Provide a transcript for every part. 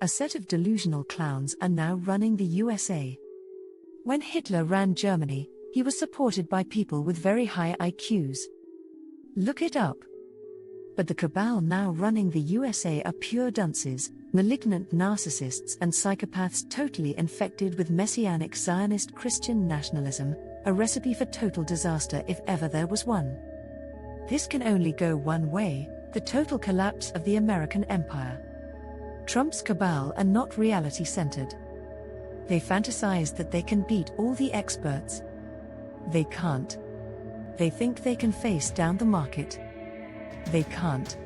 A set of delusional clowns are now running the USA. When Hitler ran Germany, he was supported by people with very high IQs. Look it up. But the cabal now running the USA are pure dunces, malignant narcissists and psychopaths totally infected with messianic Zionist Christian nationalism, a recipe for total disaster if ever there was one. This can only go one way: the total collapse of the American empire. Trump's cabal are not reality-centered. They fantasize that they can beat all the experts. They can't. They think they can face down the market. They can't.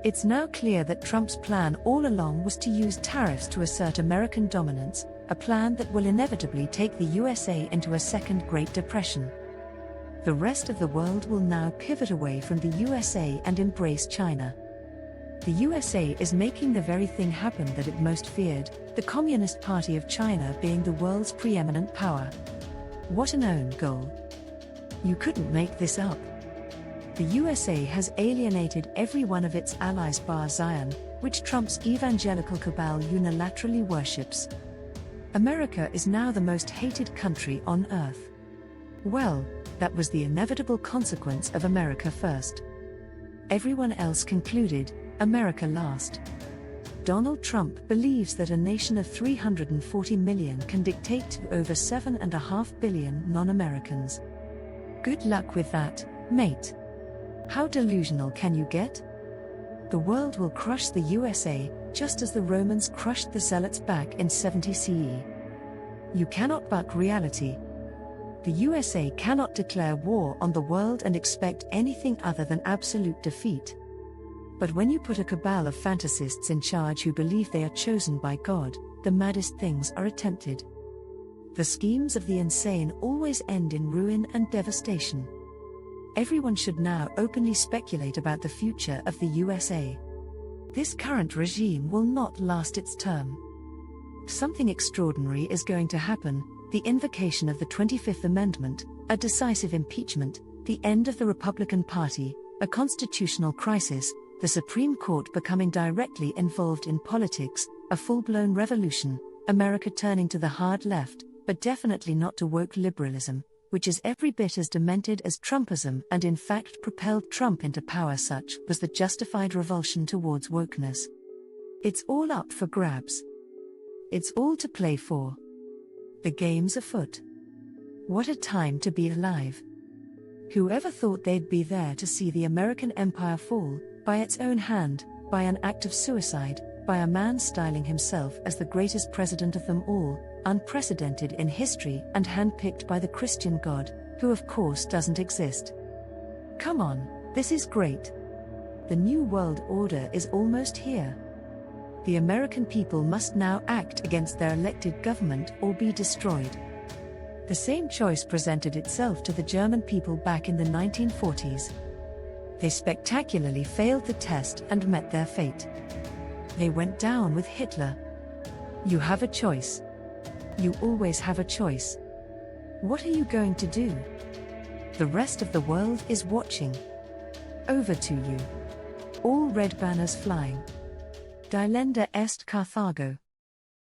It's now clear that Trump's plan all along was to use tariffs to assert American dominance, a plan that will inevitably take the USA into a second Great Depression. The rest of the world will now pivot away from the USA and embrace China. The USA is making the very thing happen that it most feared, the Communist Party of China being the world's preeminent power. What an own goal. You couldn't make this up. The USA has alienated every one of its allies bar Zion, which Trump's evangelical cabal unilaterally worships. America is now the most hated country on earth. Well, that was the inevitable consequence of America first. Everyone else concluded, America last. Donald Trump believes that a nation of 340 million can dictate to over 7.5 billion non-Americans. Good luck with that, mate. How delusional can you get? The world will crush the USA, just as the Romans crushed the Zealots back in 70 CE. You cannot buck reality. The USA cannot declare war on the world and expect anything other than absolute defeat. But when you put a cabal of fantasists in charge who believe they are chosen by God, the maddest things are attempted. The schemes of the insane always end in ruin and devastation. Everyone should now openly speculate about the future of the USA. This current regime will not last its term. Something extraordinary is going to happen: the invocation of the 25th Amendment, a decisive impeachment, the end of the Republican Party, a constitutional crisis, the Supreme Court becoming directly involved in politics, a full-blown revolution, America turning to the hard left, but definitely not to woke liberalism, which is every bit as demented as Trumpism and in fact propelled Trump into power. Such was the justified revulsion towards wokeness. It's all up for grabs. It's all to play for. The game's afoot. What a time to be alive. Whoever thought they'd be there to see the American empire fall, by its own hand, by an act of suicide, by a man styling himself as the greatest president of them all, unprecedented in history and handpicked by the Christian God, who of course doesn't exist. Come on, this is great. The New World Order is almost here. The American people must now act against their elected government or be destroyed. The same choice presented itself to the German people back in the 1940s. They spectacularly failed the test and met their fate. They went down with Hitler. You have a choice. You always have a choice. What are you going to do? The rest of the world is watching. Over to you. All red banners flying. Dilenda est Carthago.